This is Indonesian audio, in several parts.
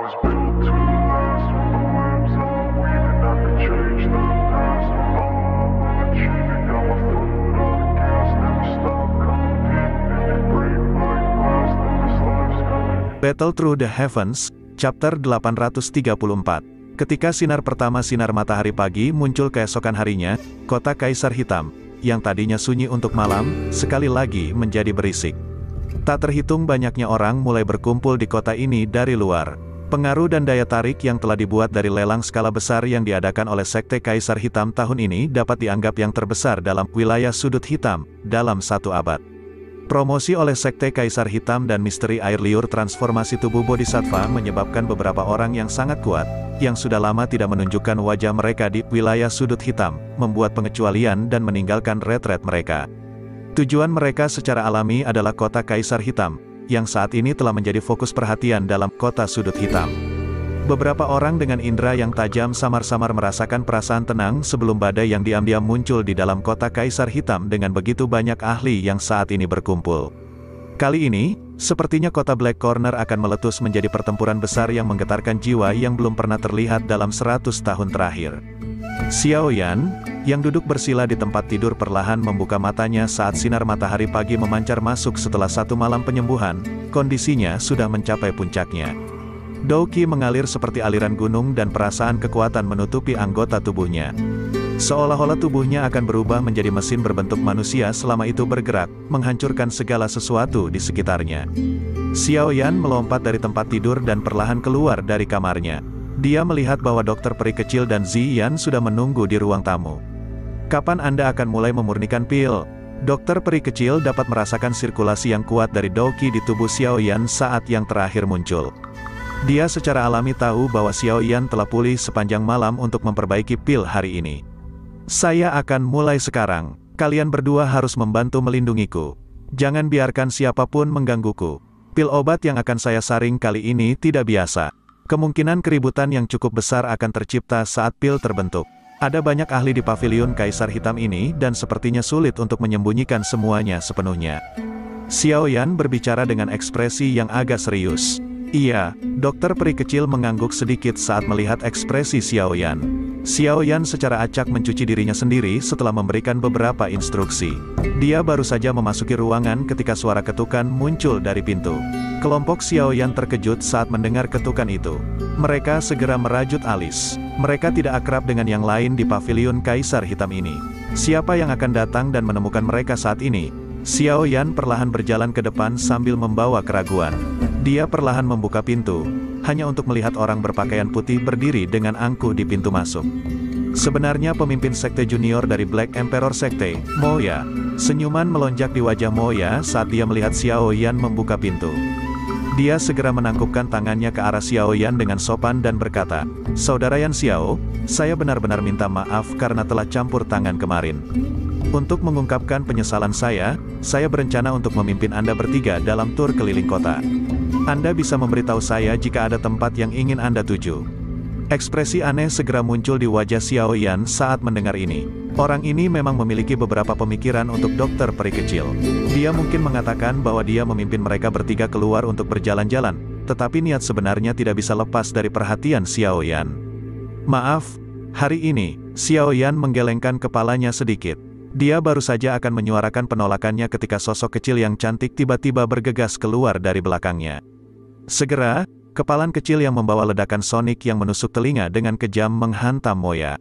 was built to last with the webs I'm weaving. I could change the past with all I'm achieving. Got my foot on the gas, never stop competing. If you break my glass, then this life's coming. Battle Through the Heavens, Chapter 834. Ketika sinar pertama sinar matahari pagi muncul keesokan harinya, kota Kaisar Hitam, yang tadinya sunyi untuk malam, sekali lagi menjadi berisik. Tak terhitung banyaknya orang mulai berkumpul di kota ini dari luar. Pengaruh dan daya tarik yang telah dibuat dari lelang skala besar yang diadakan oleh Sekte Kaisar Hitam tahun ini dapat dianggap yang terbesar dalam wilayah sudut hitam, dalam 1 abad. Promosi oleh Sekte Kaisar Hitam dan misteri air liur transformasi tubuh Bodhisattva menyebabkan beberapa orang yang sangat kuat, yang sudah lama tidak menunjukkan wajah mereka di wilayah sudut hitam, membuat pengecualian dan meninggalkan retret mereka. Tujuan mereka secara alami adalah kota Kaisar Hitam, yang saat ini telah menjadi fokus perhatian dalam kota sudut hitam. Beberapa orang dengan indera yang tajam samar-samar merasakan perasaan tenang sebelum badai yang diam-diam muncul di dalam kota Kaisar Hitam dengan begitu banyak ahli yang saat ini berkumpul. Kali ini, sepertinya kota Black Corner akan meletus menjadi pertempuran besar yang menggetarkan jiwa yang belum pernah terlihat dalam 100 tahun terakhir. Xiao Yan, yang duduk bersila di tempat tidur perlahan membuka matanya saat sinar matahari pagi memancar masuk setelah 1 malam penyembuhan, kondisinya sudah mencapai puncaknya. Dao Qi mengalir seperti aliran gunung dan perasaan kekuatan menutupi anggota tubuhnya. Seolah-olah tubuhnya akan berubah menjadi mesin berbentuk manusia selama itu bergerak, menghancurkan segala sesuatu di sekitarnya. Xiao Yan melompat dari tempat tidur dan perlahan keluar dari kamarnya. Dia melihat bahwa dokter peri kecil dan Ziyan sudah menunggu di ruang tamu. Kapan Anda akan mulai memurnikan pil? Dokter peri kecil dapat merasakan sirkulasi yang kuat dari Dao Qi di tubuh Xiao Yan saat yang terakhir muncul. Dia secara alami tahu bahwa Xiao Yan telah pulih sepanjang malam untuk memperbaiki pil hari ini. Saya akan mulai sekarang. Kalian berdua harus membantu melindungiku. Jangan biarkan siapapun menggangguku. Pil obat yang akan saya saring kali ini tidak biasa. Kemungkinan keributan yang cukup besar akan tercipta saat pil terbentuk. Ada banyak ahli di pavilion Kaisar Hitam ini dan sepertinya sulit untuk menyembunyikan semuanya sepenuhnya. Xiao Yan berbicara dengan ekspresi yang agak serius. Iya, dokter peri kecil mengangguk sedikit saat melihat ekspresi Xiao Yan. Xiao Yan secara acak mencuci dirinya sendiri setelah memberikan beberapa instruksi. Dia baru saja memasuki ruangan ketika suara ketukan muncul dari pintu. Kelompok Xiao Yan terkejut saat mendengar ketukan itu. Mereka segera merajut alis. Mereka tidak akrab dengan yang lain di pavilion Kaisar Hitam ini. Siapa yang akan datang dan menemukan mereka saat ini? Xiao Yan perlahan berjalan ke depan sambil membawa keraguan. Dia perlahan membuka pintu, hanya untuk melihat orang berpakaian putih berdiri dengan angkuh di pintu masuk. Sebenarnya pemimpin sekte junior dari Black Emperor Sekte, Moya. Senyuman melonjak di wajah Moya saat dia melihat Xiao Yan membuka pintu. Dia segera menangkupkan tangannya ke arah Xiao Yan dengan sopan dan berkata, "Saudara Yan Xiao, saya benar-benar minta maaf karena telah campur tangan kemarin. Untuk mengungkapkan penyesalan saya berencana untuk memimpin Anda bertiga dalam tur keliling kota. Anda bisa memberitahu saya jika ada tempat yang ingin Anda tuju." Ekspresi aneh segera muncul di wajah Xiao Yan saat mendengar ini. Orang ini memang memiliki beberapa pemikiran untuk dokter peri kecil. Dia mungkin mengatakan bahwa dia memimpin mereka bertiga keluar untuk berjalan-jalan, tetapi niat sebenarnya tidak bisa lepas dari perhatian Xiao Yan. "Maaf, hari ini," Xiao Yan menggelengkan kepalanya sedikit. Dia baru saja akan menyuarakan penolakannya ketika sosok kecil yang cantik tiba-tiba bergegas keluar dari belakangnya. Segera, kepalan kecil yang membawa ledakan sonik yang menusuk telinga dengan kejam menghantam Moya.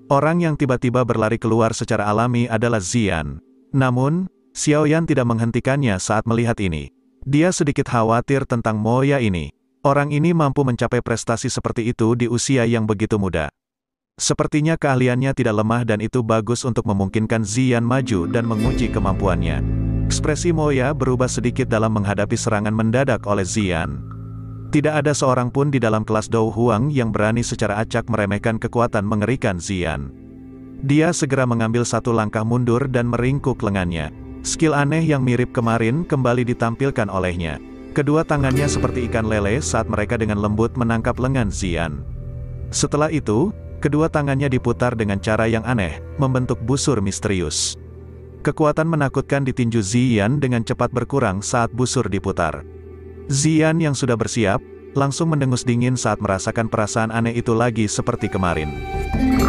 Orang yang tiba-tiba berlari keluar secara alami adalah Ziyan. Namun, Xiao Yan tidak menghentikannya saat melihat ini. Dia sedikit khawatir tentang Moya ini. Orang ini mampu mencapai prestasi seperti itu di usia yang begitu muda. Sepertinya keahliannya tidak lemah dan itu bagus untuk memungkinkan Ziyan maju dan menguji kemampuannya. Ekspresi Moya berubah sedikit dalam menghadapi serangan mendadak oleh Ziyan. Tidak ada seorang pun di dalam kelas Dou Huang yang berani secara acak meremehkan kekuatan mengerikan Ziyan. Dia segera mengambil satu langkah mundur dan meringkuk lengannya. Skill aneh yang mirip kemarin kembali ditampilkan olehnya. Kedua tangannya seperti ikan lele saat mereka dengan lembut menangkap lengan Ziyan. Setelah itu, kedua tangannya diputar dengan cara yang aneh, membentuk busur misterius. Kekuatan menakutkan di tinju Ziyan dengan cepat berkurang saat busur diputar. Ziyan yang sudah bersiap, langsung mendengus dingin saat merasakan perasaan aneh itu lagi seperti kemarin.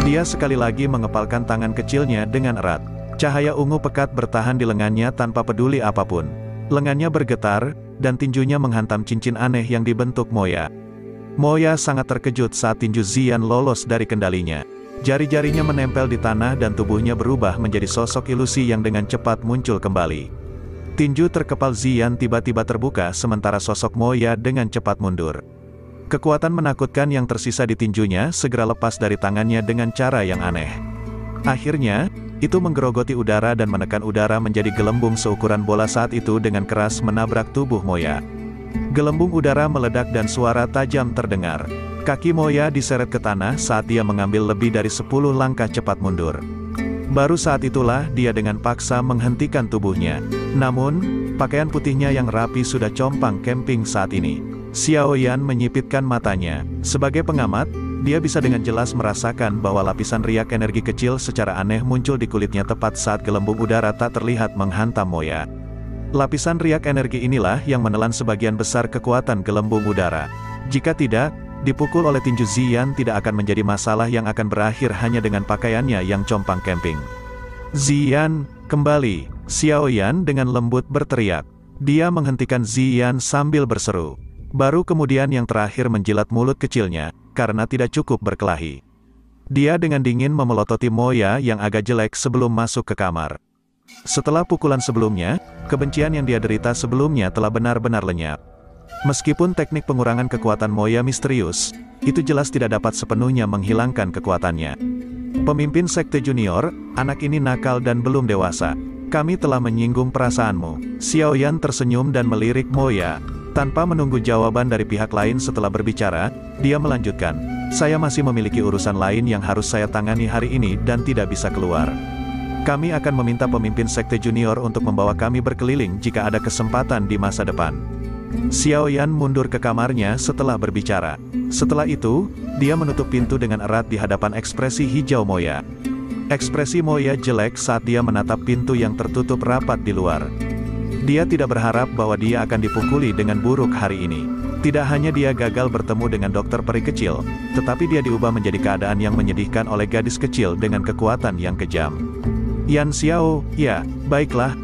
Dia sekali lagi mengepalkan tangan kecilnya dengan erat. Cahaya ungu pekat bertahan di lengannya tanpa peduli apapun. Lengannya bergetar, dan tinjunya menghantam cincin aneh yang dibentuk Moya. Moya sangat terkejut saat tinju Xian lolos dari kendalinya. Jari-jarinya menempel di tanah dan tubuhnya berubah menjadi sosok ilusi yang dengan cepat muncul kembali. Tinju terkepal Xian tiba-tiba terbuka sementara sosok Moya dengan cepat mundur. Kekuatan menakutkan yang tersisa di tinjunya segera lepas dari tangannya dengan cara yang aneh. Akhirnya, itu menggerogoti udara dan menekan udara menjadi gelembung seukuran bola saat itu dengan keras menabrak tubuh Moya. Gelembung udara meledak dan suara tajam terdengar. Kaki Moya diseret ke tanah saat dia mengambil lebih dari 10 langkah cepat mundur. Baru saat itulah dia dengan paksa menghentikan tubuhnya. Namun, pakaian putihnya yang rapi sudah compang camping saat ini. Xiao Yan menyipitkan matanya. Sebagai pengamat, dia bisa dengan jelas merasakan bahwa lapisan riak energi kecil secara aneh muncul di kulitnya tepat saat gelembung udara tak terlihat menghantam Moya. Lapisan riak energi inilah yang menelan sebagian besar kekuatan gelembung udara. Jika tidak, dipukul oleh tinju Xian tidak akan menjadi masalah yang akan berakhir hanya dengan pakaiannya yang compang camping. Xian, kembali, Xiao Yan dengan lembut berteriak. Dia menghentikan Xian sambil berseru. Baru kemudian yang terakhir menjilat mulut kecilnya, karena tidak cukup berkelahi. Dia dengan dingin memelototi Moya yang agak jelek sebelum masuk ke kamar. Setelah pukulan sebelumnya, kebencian yang dia derita sebelumnya telah benar-benar lenyap. Meskipun teknik pengurangan kekuatan Moya misterius, itu jelas tidak dapat sepenuhnya menghilangkan kekuatannya. Pemimpin sekte junior, anak ini nakal dan belum dewasa. Kami telah menyinggung perasaanmu. Xiao Yan tersenyum dan melirik Moya. Tanpa menunggu jawaban dari pihak lain setelah berbicara, dia melanjutkan, saya masih memiliki urusan lain yang harus saya tangani hari ini dan tidak bisa keluar. Kami akan meminta pemimpin sekte junior untuk membawa kami berkeliling jika ada kesempatan di masa depan. Xiao Yan mundur ke kamarnya setelah berbicara. Setelah itu, dia menutup pintu dengan erat di hadapan ekspresi hijau Moya. Ekspresi Moya jelek saat dia menatap pintu yang tertutup rapat di luar. Dia tidak berharap bahwa dia akan dipukuli dengan buruk hari ini. Tidak hanya dia gagal bertemu dengan dokter peri kecil, tetapi dia diubah menjadi keadaan yang menyedihkan oleh gadis kecil dengan kekuatan yang kejam. Yan Xiao, ya, baiklah,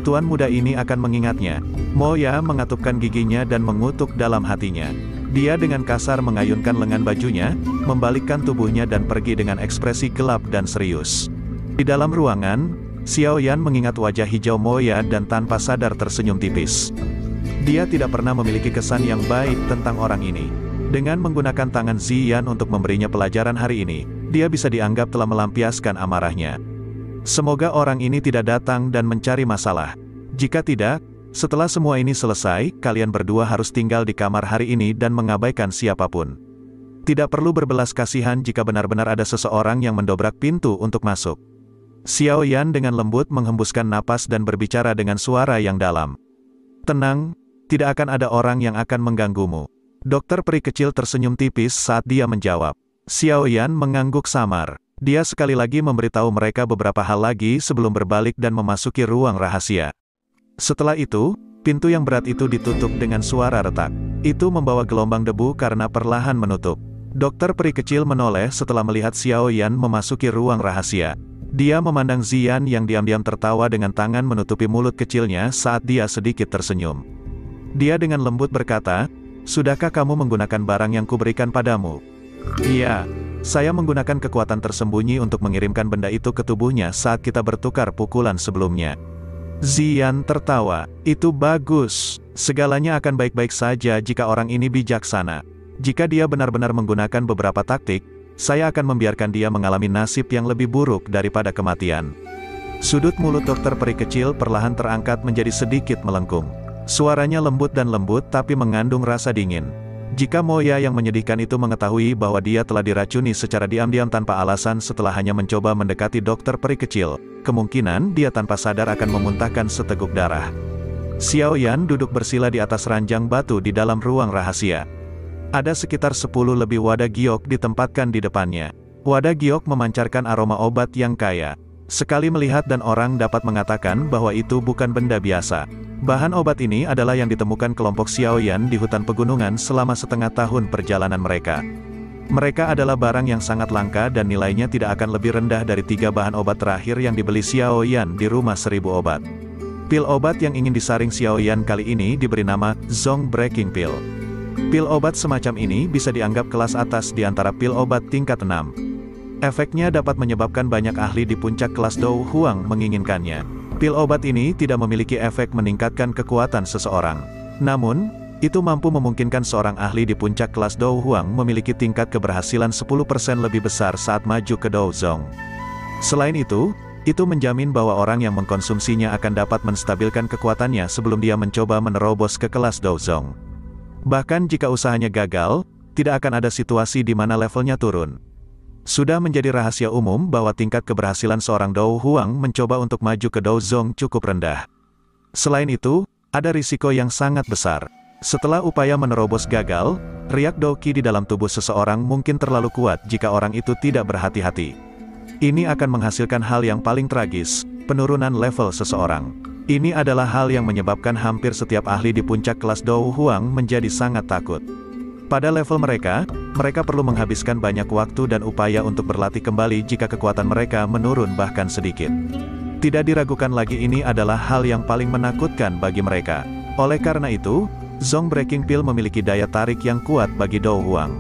tuan muda ini akan mengingatnya. Moya mengatupkan giginya dan mengutuk dalam hatinya. Dia dengan kasar mengayunkan lengan bajunya, membalikkan tubuhnya dan pergi dengan ekspresi gelap dan serius. Di dalam ruangan, Xiao Yan mengingat wajah hijau Moya dan tanpa sadar tersenyum tipis. Dia tidak pernah memiliki kesan yang baik tentang orang ini. Dengan menggunakan tangan Xian untuk memberinya pelajaran hari ini, dia bisa dianggap telah melampiaskan amarahnya. Semoga orang ini tidak datang dan mencari masalah. Jika tidak, setelah semua ini selesai, kalian berdua harus tinggal di kamar hari ini dan mengabaikan siapapun. Tidak perlu berbelas kasihan jika benar-benar ada seseorang yang mendobrak pintu untuk masuk. Xiao Yan dengan lembut menghembuskan napas dan berbicara dengan suara yang dalam. Tenang, tidak akan ada orang yang akan mengganggumu. Dokter peri kecil tersenyum tipis saat dia menjawab. Xiao Yan mengangguk samar. Dia sekali lagi memberitahu mereka beberapa hal lagi sebelum berbalik dan memasuki ruang rahasia. Setelah itu, pintu yang berat itu ditutup dengan suara retak. Itu membawa gelombang debu karena perlahan menutup. Dokter peri kecil menoleh setelah melihat Xiao Yan memasuki ruang rahasia. Dia memandang Xian yang diam-diam tertawa dengan tangan menutupi mulut kecilnya saat dia sedikit tersenyum. Dia dengan lembut berkata, sudahkah kamu menggunakan barang yang kuberikan padamu? Iya, saya menggunakan kekuatan tersembunyi untuk mengirimkan benda itu ke tubuhnya saat kita bertukar pukulan sebelumnya. Xian tertawa, itu bagus. Segalanya akan baik-baik saja jika orang ini bijaksana. Jika dia benar-benar menggunakan beberapa taktik, saya akan membiarkan dia mengalami nasib yang lebih buruk daripada kematian. Sudut mulut dokter peri kecil perlahan terangkat menjadi sedikit melengkung. Suaranya lembut dan lembut tapi mengandung rasa dingin. Jika Moya yang menyedihkan itu mengetahui bahwa dia telah diracuni secara diam-diam tanpa alasan setelah hanya mencoba mendekati dokter peri kecil, kemungkinan dia tanpa sadar akan memuntahkan seteguk darah. Xiao Yan duduk bersila di atas ranjang batu di dalam ruang rahasia. Ada sekitar 10 lebih wadah giok ditempatkan di depannya. Wadah giok memancarkan aroma obat yang kaya. Sekali melihat dan orang dapat mengatakan bahwa itu bukan benda biasa. Bahan obat ini adalah yang ditemukan kelompok Xiaoyan di hutan pegunungan selama setengah tahun perjalanan mereka. Mereka adalah barang yang sangat langka dan nilainya tidak akan lebih rendah dari 3 bahan obat terakhir yang dibeli Xiaoyan di rumah 1000 obat. Pil obat yang ingin disaring Xiaoyan kali ini diberi nama Zong Breaking Pill. Pil obat semacam ini bisa dianggap kelas atas di antara pil obat tingkat 6. Efeknya dapat menyebabkan banyak ahli di puncak kelas Dou Huang menginginkannya. Pil obat ini tidak memiliki efek meningkatkan kekuatan seseorang. Namun, itu mampu memungkinkan seorang ahli di puncak kelas Dou Huang memiliki tingkat keberhasilan 10% lebih besar saat maju ke Dou Zong. Selain itu menjamin bahwa orang yang mengkonsumsinya akan dapat menstabilkan kekuatannya sebelum dia mencoba menerobos ke kelas Dou Zong. Bahkan jika usahanya gagal, tidak akan ada situasi di mana levelnya turun. Sudah menjadi rahasia umum bahwa tingkat keberhasilan seorang Dou Huang mencoba untuk maju ke Dou Zong cukup rendah. Selain itu, ada risiko yang sangat besar. Setelah upaya menerobos gagal, riak Dou Qi di dalam tubuh seseorang mungkin terlalu kuat jika orang itu tidak berhati-hati. Ini akan menghasilkan hal yang paling tragis, penurunan level seseorang. Ini adalah hal yang menyebabkan hampir setiap ahli di puncak kelas Dou Huang menjadi sangat takut. Pada level mereka perlu menghabiskan banyak waktu dan upaya untuk berlatih kembali jika kekuatan mereka menurun bahkan sedikit. Tidak diragukan lagi ini adalah hal yang paling menakutkan bagi mereka. Oleh karena itu, Zong Breaking Pill memiliki daya tarik yang kuat bagi Dou Huang.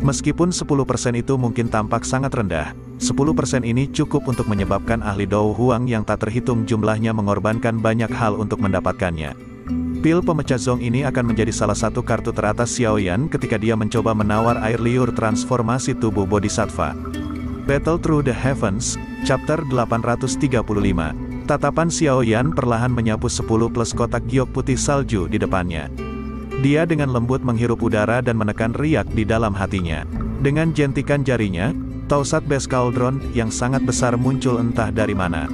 Meskipun 10% itu mungkin tampak sangat rendah, 10% ini cukup untuk menyebabkan ahli Dou Huang yang tak terhitung jumlahnya mengorbankan banyak hal untuk mendapatkannya. Pil pemecah Zong ini akan menjadi salah satu kartu teratas Xiaoyan ketika dia mencoba menawar air liur transformasi tubuh Bodhisattva. Battle Through the Heavens, Chapter 835. Tatapan Xiaoyan perlahan menyapu 10 plus kotak giok putih salju di depannya. Dia dengan lembut menghirup udara dan menekan riak di dalam hatinya. Dengan jentikan jarinya, Tausat Base Cauldron yang sangat besar muncul entah dari mana.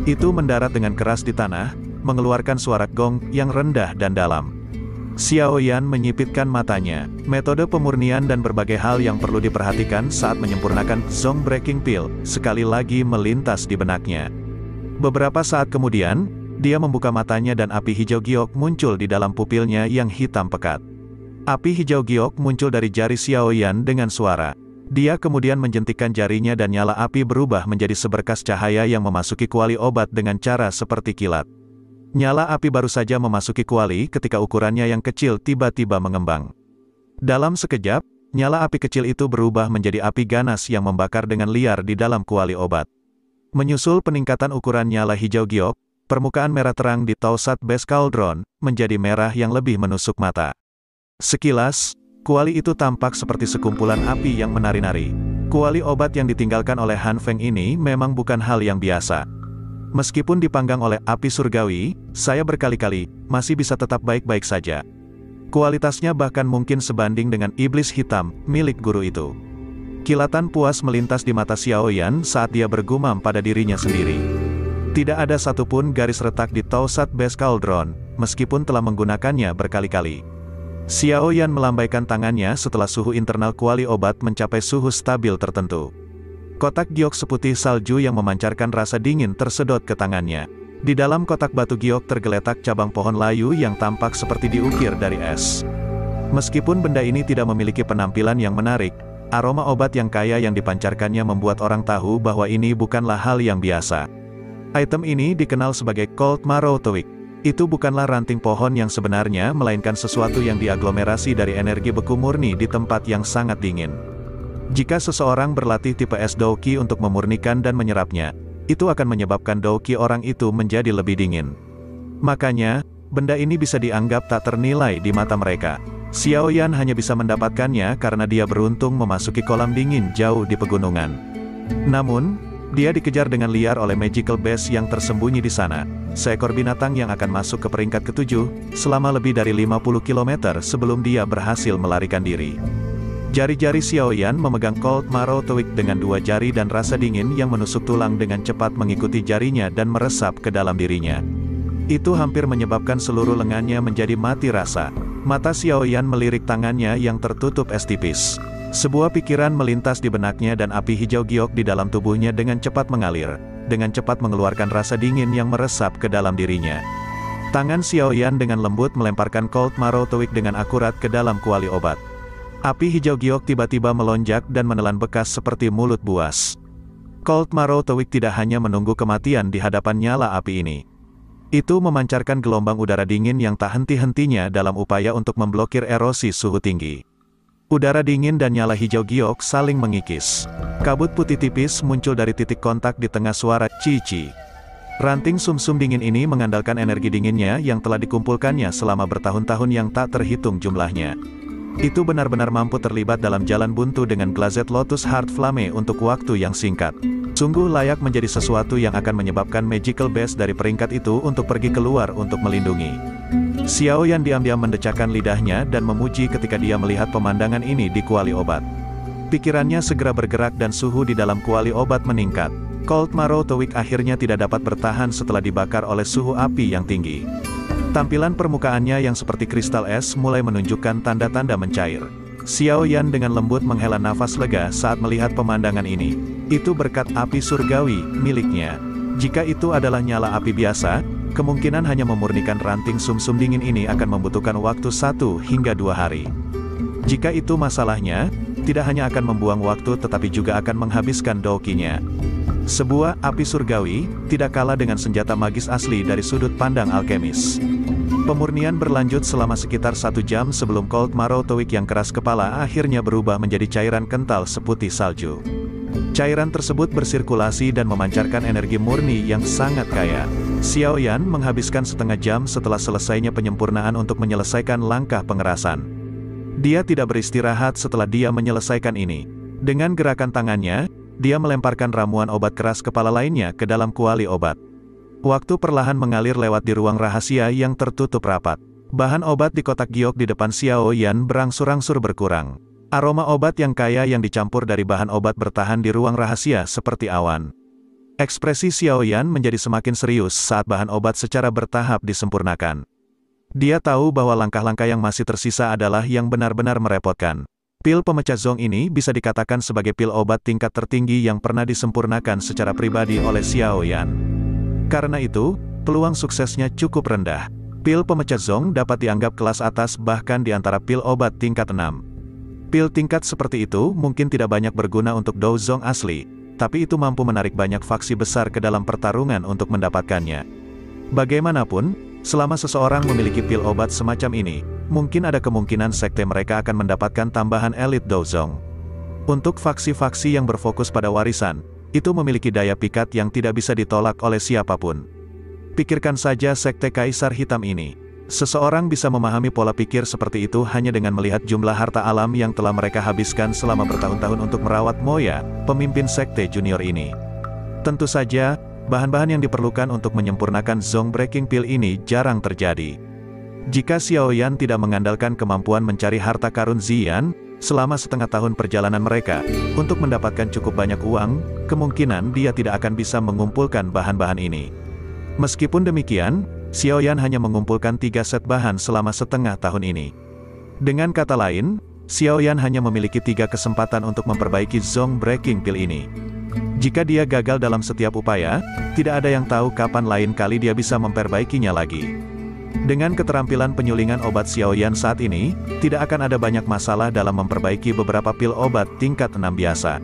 Itu mendarat dengan keras di tanah, mengeluarkan suara gong yang rendah dan dalam. Xiaoyan menyipitkan matanya. Metode pemurnian dan berbagai hal yang perlu diperhatikan saat menyempurnakan Zong Breaking Pill sekali lagi melintas di benaknya. Beberapa saat kemudian, dia membuka matanya dan api hijau giok muncul di dalam pupilnya yang hitam pekat. Api hijau giok muncul dari jari Xiaoyan dengan suara. Dia kemudian menjentikkan jarinya dan nyala api berubah menjadi seberkas cahaya yang memasuki kuali obat dengan cara seperti kilat. Nyala api baru saja memasuki kuali ketika ukurannya yang kecil tiba-tiba mengembang. Dalam sekejap, nyala api kecil itu berubah menjadi api ganas yang membakar dengan liar di dalam kuali obat. Menyusul peningkatan ukuran nyala hijau giok, permukaan merah terang di Tausat Base Cauldron menjadi merah yang lebih menusuk mata. Sekilas, kuali itu tampak seperti sekumpulan api yang menari-nari. Kuali obat yang ditinggalkan oleh Han Feng ini memang bukan hal yang biasa. Meskipun dipanggang oleh api surgawi, saya berkali-kali masih bisa tetap baik-baik saja. Kualitasnya bahkan mungkin sebanding dengan iblis hitam milik guru itu. Kilatan puas melintas di mata Xiaoyan saat dia bergumam pada dirinya sendiri. Tidak ada satupun garis retak di Tausat Base Cauldron, meskipun telah menggunakannya berkali-kali. Xiaoyan melambaikan tangannya setelah suhu internal kuali obat mencapai suhu stabil tertentu. Kotak giok seputih salju yang memancarkan rasa dingin tersedot ke tangannya. Di dalam kotak batu giok tergeletak cabang pohon layu yang tampak seperti diukir dari es. Meskipun benda ini tidak memiliki penampilan yang menarik, aroma obat yang kaya yang dipancarkannya membuat orang tahu bahwa ini bukanlah hal yang biasa. Item ini dikenal sebagai Cold Marrow Twig. Itu bukanlah ranting pohon yang sebenarnya, melainkan sesuatu yang diaglomerasi dari energi beku murni di tempat yang sangat dingin. Jika seseorang berlatih tipe es Dou Qi untuk memurnikan dan menyerapnya, itu akan menyebabkan Dou Qi orang itu menjadi lebih dingin. Makanya, benda ini bisa dianggap tak ternilai di mata mereka. Xiaoyan hanya bisa mendapatkannya karena dia beruntung memasuki kolam dingin jauh di pegunungan. Namun, dia dikejar dengan liar oleh Magical Base yang tersembunyi di sana, seekor binatang yang akan masuk ke peringkat ke-7, selama lebih dari 50 km sebelum dia berhasil melarikan diri. Jari-jari Xiaoyan memegang Cold Marrow Twig dengan 2 jari dan rasa dingin yang menusuk tulang dengan cepat mengikuti jarinya dan meresap ke dalam dirinya. Itu hampir menyebabkan seluruh lengannya menjadi mati rasa. Mata Xiaoyan melirik tangannya yang tertutup es tipis. Sebuah pikiran melintas di benaknya dan api hijau giok di dalam tubuhnya dengan cepat mengalir, dengan cepat mengeluarkan rasa dingin yang meresap ke dalam dirinya. Tangan Xiaoyan dengan lembut melemparkan Cold Marrow Twig dengan akurat ke dalam kuali obat. Api hijau giok tiba-tiba melonjak dan menelan bekas seperti mulut buas. Cold Marrow Twig tidak hanya menunggu kematian di hadapan nyala api ini. Itu memancarkan gelombang udara dingin yang tak henti-hentinya dalam upaya untuk memblokir erosi suhu tinggi. Udara dingin dan nyala hijau giok saling mengikis. Kabut putih tipis muncul dari titik kontak di tengah suara cici. Ranting sumsum dingin ini mengandalkan energi dinginnya yang telah dikumpulkannya selama bertahun-tahun yang tak terhitung jumlahnya. Itu benar-benar mampu terlibat dalam jalan buntu dengan Glazed Lotus Heart Flame untuk waktu yang singkat. Sungguh layak menjadi sesuatu yang akan menyebabkan Magical Base dari peringkat itu untuk pergi keluar untuk melindungi. Xiaoyan diam-diam mendecakkan lidahnya dan memuji ketika dia melihat pemandangan ini di kuali obat. Pikirannya segera bergerak dan suhu di dalam kuali obat meningkat. Cold Marrow Twig akhirnya tidak dapat bertahan setelah dibakar oleh suhu api yang tinggi. Tampilan permukaannya yang seperti kristal es mulai menunjukkan tanda-tanda mencair. Xiaoyan dengan lembut menghela nafas lega saat melihat pemandangan ini. Itu berkat api surgawi miliknya. Jika itu adalah nyala api biasa, kemungkinan hanya memurnikan ranting sumsum dingin ini akan membutuhkan waktu 1 hingga 2 hari. Jika itu masalahnya, tidak hanya akan membuang waktu tetapi juga akan menghabiskan dokinya. Sebuah api surgawi, tidak kalah dengan senjata magis asli dari sudut pandang alkemis. Pemurnian berlanjut selama sekitar 1 jam sebelum Cold Marrow Twig yang keras kepala akhirnya berubah menjadi cairan kental seputih salju. Cairan tersebut bersirkulasi dan memancarkan energi murni yang sangat kaya. Xiaoyan menghabiskan setengah jam setelah selesainya penyempurnaan untuk menyelesaikan langkah pengerasan. Dia tidak beristirahat setelah dia menyelesaikan ini. Dengan gerakan tangannya, dia melemparkan ramuan obat keras kepala lainnya ke dalam kuali obat. Waktu perlahan mengalir lewat di ruang rahasia yang tertutup rapat. Bahan obat di kotak giok di depan Xiaoyan berangsur-angsur berkurang. Aroma obat yang kaya yang dicampur dari bahan obat bertahan di ruang rahasia seperti awan. Ekspresi Xiaoyan menjadi semakin serius saat bahan obat secara bertahap disempurnakan. Dia tahu bahwa langkah-langkah yang masih tersisa adalah yang benar-benar merepotkan. Pil pemecah zong ini bisa dikatakan sebagai pil obat tingkat tertinggi yang pernah disempurnakan secara pribadi oleh Xiaoyan. Karena itu, peluang suksesnya cukup rendah. Pil pemecah zong dapat dianggap kelas atas bahkan di antara pil obat tingkat 6. Pil tingkat seperti itu mungkin tidak banyak berguna untuk Dou Zong asli, tapi itu mampu menarik banyak faksi besar ke dalam pertarungan untuk mendapatkannya. Bagaimanapun, selama seseorang memiliki pil obat semacam ini, mungkin ada kemungkinan sekte mereka akan mendapatkan tambahan elit Dou Zong. Untuk faksi-faksi yang berfokus pada warisan, itu memiliki daya pikat yang tidak bisa ditolak oleh siapapun. Pikirkan saja sekte Kaisar Hitam ini. Seseorang bisa memahami pola pikir seperti itu hanya dengan melihat jumlah harta alam yang telah mereka habiskan selama bertahun-tahun untuk merawat Moya, pemimpin sekte junior ini. Tentu saja, bahan-bahan yang diperlukan untuk menyempurnakan Zong Breaking Pill ini jarang terjadi. Jika Xiaoyan tidak mengandalkan kemampuan mencari harta karun Ziyan, selama setengah tahun perjalanan mereka, untuk mendapatkan cukup banyak uang, kemungkinan dia tidak akan bisa mengumpulkan bahan-bahan ini. Meskipun demikian, Xiaoyan hanya mengumpulkan 3 set bahan selama setengah tahun ini. Dengan kata lain, Xiaoyan hanya memiliki 3 kesempatan untuk memperbaiki Zong Breaking Pill ini. Jika dia gagal dalam setiap upaya, tidak ada yang tahu kapan lain kali dia bisa memperbaikinya lagi. Dengan keterampilan penyulingan obat Xiaoyan saat ini, tidak akan ada banyak masalah dalam memperbaiki beberapa pil obat tingkat 6 biasa.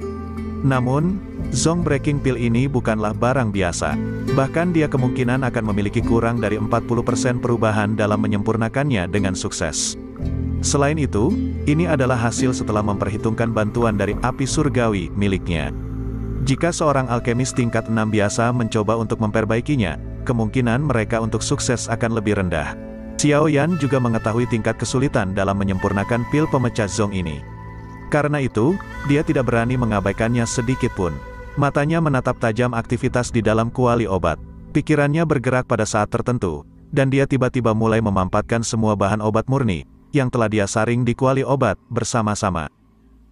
Namun, Zong Breaking Pill ini bukanlah barang biasa. Bahkan dia kemungkinan akan memiliki kurang dari 40% perubahan dalam menyempurnakannya dengan sukses. Selain itu, ini adalah hasil setelah memperhitungkan bantuan dari api surgawi miliknya. Jika seorang alkemis tingkat 6 biasa mencoba untuk memperbaikinya, kemungkinan mereka untuk sukses akan lebih rendah. Xiaoyan juga mengetahui tingkat kesulitan dalam menyempurnakan pil pemecah Zong ini. Karena itu, dia tidak berani mengabaikannya sedikit pun. Matanya menatap tajam aktivitas di dalam kuali obat. Pikirannya bergerak pada saat tertentu, dan dia tiba-tiba mulai memampatkan semua bahan obat murni, yang telah dia saring di kuali obat, bersama-sama.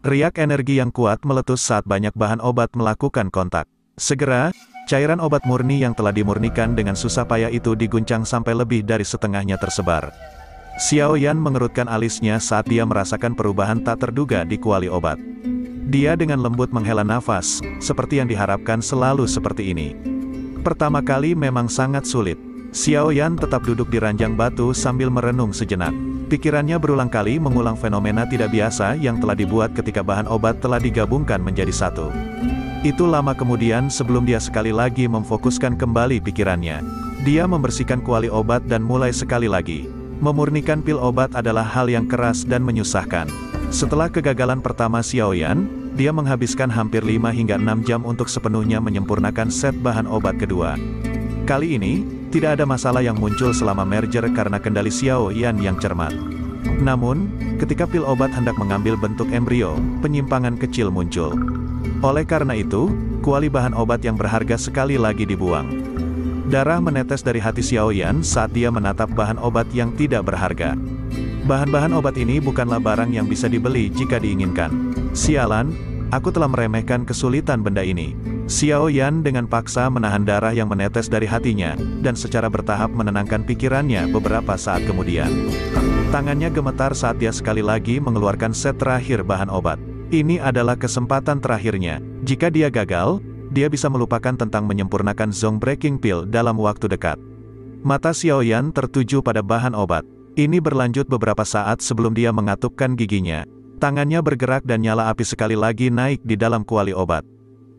Riak energi yang kuat meletus saat banyak bahan obat melakukan kontak. Segera, cairan obat murni yang telah dimurnikan dengan susah payah itu diguncang sampai lebih dari setengahnya tersebar. Xiaoyan mengerutkan alisnya saat dia merasakan perubahan tak terduga di kuali obat. Dia dengan lembut menghela nafas, seperti yang diharapkan selalu seperti ini. Pertama kali memang sangat sulit. Xiao Yan tetap duduk di ranjang batu sambil merenung sejenak. Pikirannya berulang kali mengulang fenomena tidak biasa yang telah dibuat ketika bahan obat telah digabungkan menjadi satu. Itu lama kemudian sebelum dia sekali lagi memfokuskan kembali pikirannya. Dia membersihkan kuali obat dan mulai sekali lagi. Memurnikan pil obat adalah hal yang keras dan menyusahkan. Setelah kegagalan pertama Xiao Yan, dia menghabiskan hampir 5 hingga 6 jam untuk sepenuhnya menyempurnakan set bahan obat kedua. Kali ini, tidak ada masalah yang muncul selama merger karena kendali Xiao Yan yang cermat. Namun, ketika pil obat hendak mengambil bentuk embrio, penyimpangan kecil muncul. Oleh karena itu, kuali bahan obat yang berharga sekali lagi dibuang. Darah menetes dari hati Xiao Yan saat dia menatap bahan obat yang tidak berharga. Bahan-bahan obat ini bukanlah barang yang bisa dibeli jika diinginkan. Sialan, aku telah meremehkan kesulitan benda ini. Xiao Yan dengan paksa menahan darah yang menetes dari hatinya, dan secara bertahap menenangkan pikirannya beberapa saat kemudian. Tangannya gemetar saat dia sekali lagi mengeluarkan set terakhir bahan obat. Ini adalah kesempatan terakhirnya. Jika dia gagal, dia bisa melupakan tentang menyempurnakan Zong Breaking Pill dalam waktu dekat. Mata Xiao Yan tertuju pada bahan obat. Ini berlanjut beberapa saat sebelum dia mengatupkan giginya. Tangannya bergerak dan nyala api sekali lagi naik di dalam kuali obat.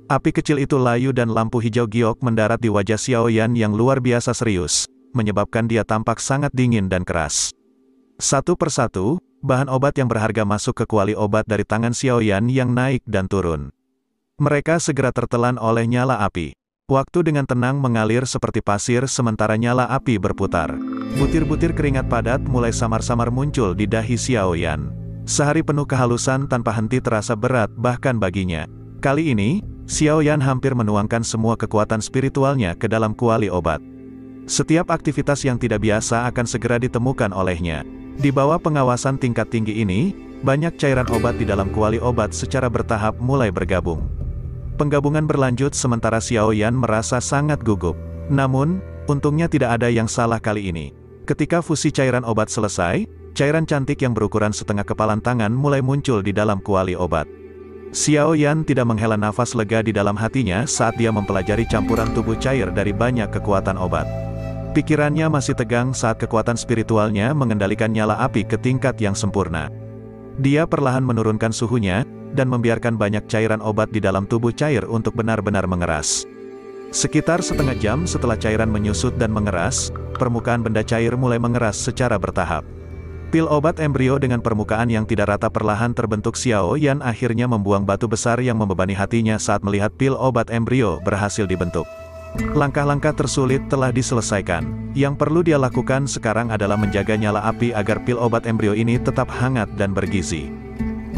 Api kecil itu layu dan lampu hijau giok mendarat di wajah Xiao Yan yang luar biasa serius, menyebabkan dia tampak sangat dingin dan keras. Satu persatu, bahan obat yang berharga masuk ke kuali obat dari tangan Xiao Yan yang naik dan turun. Mereka segera tertelan oleh nyala api. Waktu dengan tenang mengalir seperti pasir sementara nyala api berputar. Butir-butir keringat padat mulai samar-samar muncul di dahi Xiao Yan. Sehari penuh kehalusan tanpa henti terasa berat bahkan baginya. Kali ini, Xiao Yan hampir menuangkan semua kekuatan spiritualnya ke dalam kuali obat. Setiap aktivitas yang tidak biasa akan segera ditemukan olehnya. Di bawah pengawasan tingkat tinggi ini, banyak cairan obat di dalam kuali obat secara bertahap mulai bergabung. Penggabungan berlanjut sementara Xiao Yan merasa sangat gugup. Namun, untungnya tidak ada yang salah kali ini. Ketika fusi cairan obat selesai, cairan cantik yang berukuran setengah kepalan tangan mulai muncul di dalam kuali obat. Xiao Yan tidak menghela nafas lega di dalam hatinya saat dia mempelajari campuran tubuh cair dari banyak kekuatan obat. Pikirannya masih tegang saat kekuatan spiritualnya mengendalikan nyala api ke tingkat yang sempurna. Dia perlahan menurunkan suhunya, dan membiarkan banyak cairan obat di dalam tubuh cair untuk benar-benar mengeras. Sekitar setengah jam setelah cairan menyusut dan mengeras, permukaan benda cair mulai mengeras secara bertahap. Pil obat embrio dengan permukaan yang tidak rata perlahan terbentuk. Xiao Yan akhirnya membuang batu besar yang membebani hatinya saat melihat pil obat embrio berhasil dibentuk. Langkah-langkah tersulit telah diselesaikan. Yang perlu dia lakukan sekarang adalah menjaga nyala api agar pil obat embrio ini tetap hangat dan bergizi.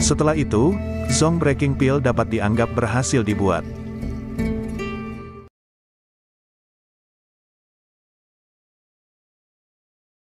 Setelah itu, Zong Breaking Pill dapat dianggap berhasil dibuat.